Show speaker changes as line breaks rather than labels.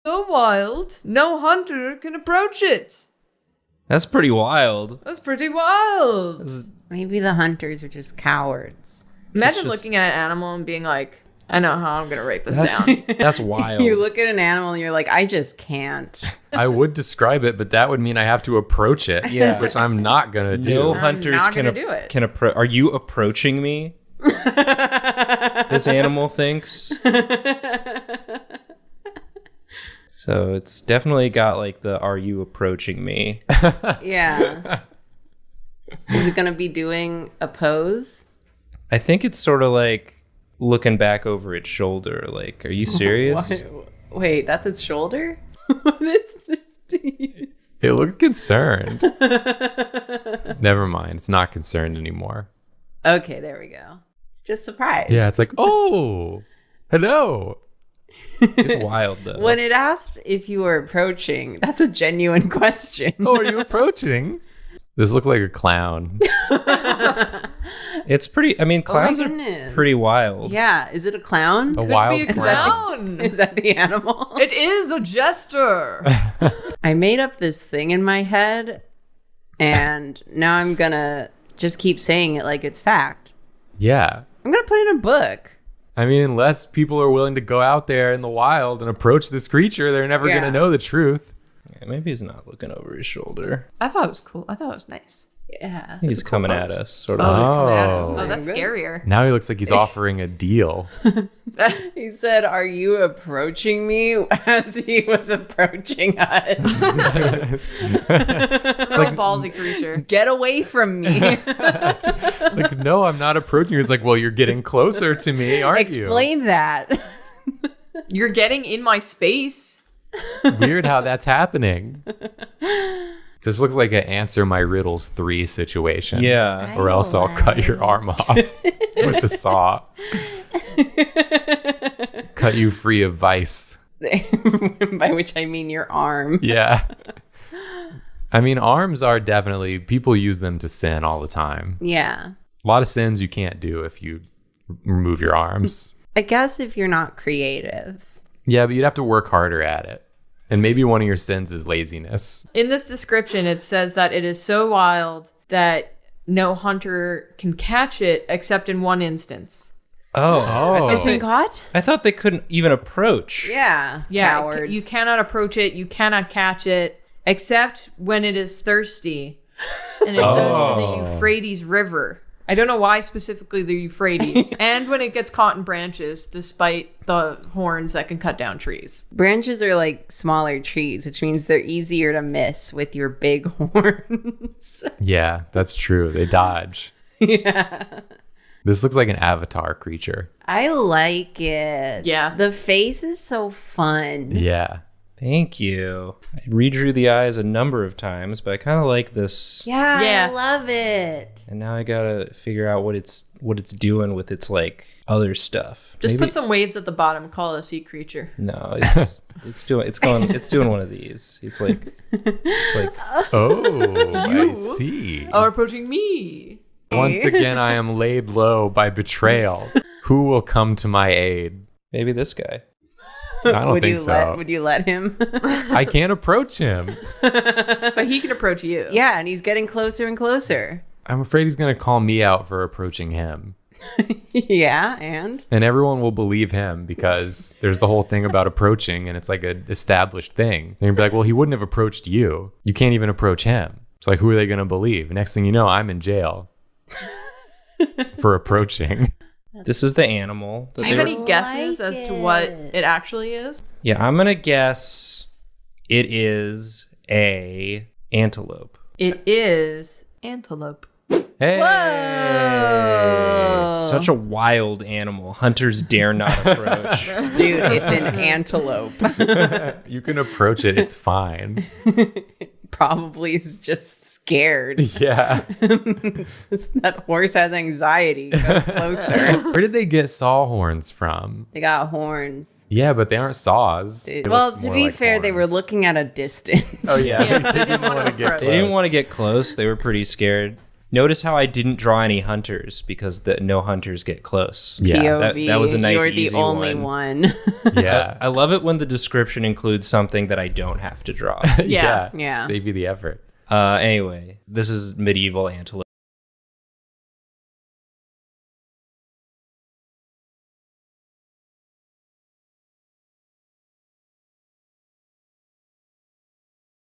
so wild, no hunter can approach it.
That's pretty wild.
That's pretty wild.
Maybe the hunters are just cowards.
Imagine looking at an animal and being like, I know how I'm going to write this down.
That's wild.
You look at an animal and you're like, I just can't.
I would describe it, but that would mean I have to approach it,
Yeah.
which I'm not going to do.
No
I'm
hunters
not
can
gonna do it.
approach. Are you approaching me? This animal thinks. So it's definitely got like the "Are you approaching me?"
Yeah. Is it going to be doing a pose?
I think it's sort of like looking back over its shoulder. Like, are you serious?
Wait, that's its shoulder? What is this piece?
It looked concerned. Never mind. It's not concerned anymore.
Okay, there we go. It's just surprised.
Yeah, it's like, oh, hello.
It's wild though.
When it asked if you were approaching, that's a genuine question.
Oh, are you approaching? This looks like a clown.
It's pretty. I mean, clowns are
goodness.
pretty wild.
Yeah, is it a clown?
A wild
Be a
clown.
clown.
Is that the animal?
It is a jester.
I made up this thing in my head, and now I'm gonna just keep saying it like it's fact.
Yeah.
I'm gonna put it in a book.
I mean, unless people are willing to go out there in the wild and approach this creature, they're never going to know the truth.
Yeah, maybe he's not looking over his shoulder.
I thought it was cool. I thought it was nice.
Yeah.
He's coming at us, sort of.
Oh, he's coming at us.
Oh.
Oh, that's scarier.
Now he looks like he's offering a deal.
He said, "Are you approaching me?" as he was approaching us.
It's like a ballsy creature.
Get away from me.
Like, no, I'm not approaching you. It's like, well, you're getting closer to me, aren't you?
Explain that.
You're getting in my space.
Weird how that's happening. This looks like an Answer My Riddles 3 situation.
Yeah.
Or else I'll cut your arm off with a saw. Cut you free of vice.
By which I mean your arm.
Yeah. I mean, arms are definitely, people use them to sin all the time.
Yeah.
A lot of sins you can't do if you remove your arms.
I guess if you're not creative.
Yeah, but you'd have to work harder at it. And maybe one of your sins is laziness.
In this description, it says that it is so wild that no hunter can catch it except in one instance.
Oh.
It's been caught?
I thought they couldn't even approach.
Yeah.
Yeah,
Cowards.
you cannot approach it. You cannot catch it except when it is thirsty. And it goes to the Euphrates River. I don't know why specifically the Euphrates. And when it gets caught in branches, despite the horns that can cut down trees.
Branches are like smaller trees, which means they're easier to miss with your big horns.
Yeah, that's true. They dodge.
Yeah.
This looks like an Avatar creature.
I like it.
Yeah.
The face is so fun.
Yeah.
Thank you. I redrew the eyes a number of times, but I kind of like this.
Yeah,
Yeah.
I love it.
And now I gotta figure out what it's doing with its like other stuff.
Just
Maybe-
put some waves at the bottom, call it a sea creature.
No, it's doing one of these. It's like
Oh, I see.
Oh, approaching me.
Once again, I am laid low by betrayal. Who will come to my aid?
maybe this guy.
I don't
Would
think
you
so.
Would you let him?
I can't approach him.
But he can approach you.
Yeah, and he's getting closer and closer.
I'm afraid he's going to call me out for approaching him.
Yeah, and?
And everyone will believe him because there's the whole thing about approaching and it's like an established thing. They're going to be like, well, he wouldn't have approached you. You can't even approach him. It's like, who are they going to believe? Next thing you know, I'm in jail for approaching.
This is the animal.
Do you have any guesses as to what it actually is?
Yeah, I'm gonna guess it is a antelope.
It is antelope.
Hey!
Such a wild animal. Hunters dare not approach.
Dude, it's an antelope.
You can approach it. It's fine.
Probably is just scared.
Yeah.
It's just that horse has anxiety. Go closer.
Where did they get saw horns from?
They got horns.
Yeah, but they aren't saws. It
Well,
looks
to
more
be
like
fair, they were
horns.
looking at a distance.
Oh, yeah.
Yeah,
They didn't want to get
They didn't want to get close. They were pretty scared. Notice how I didn't draw any hunters because no hunters get close.
Yeah.
POV,
That was a nice,
you're the
easy
only one.
Yeah.
I love it when the description includes something that I don't have to draw.
Yeah.
Save you the effort.
Anyway, this is medieval antelope.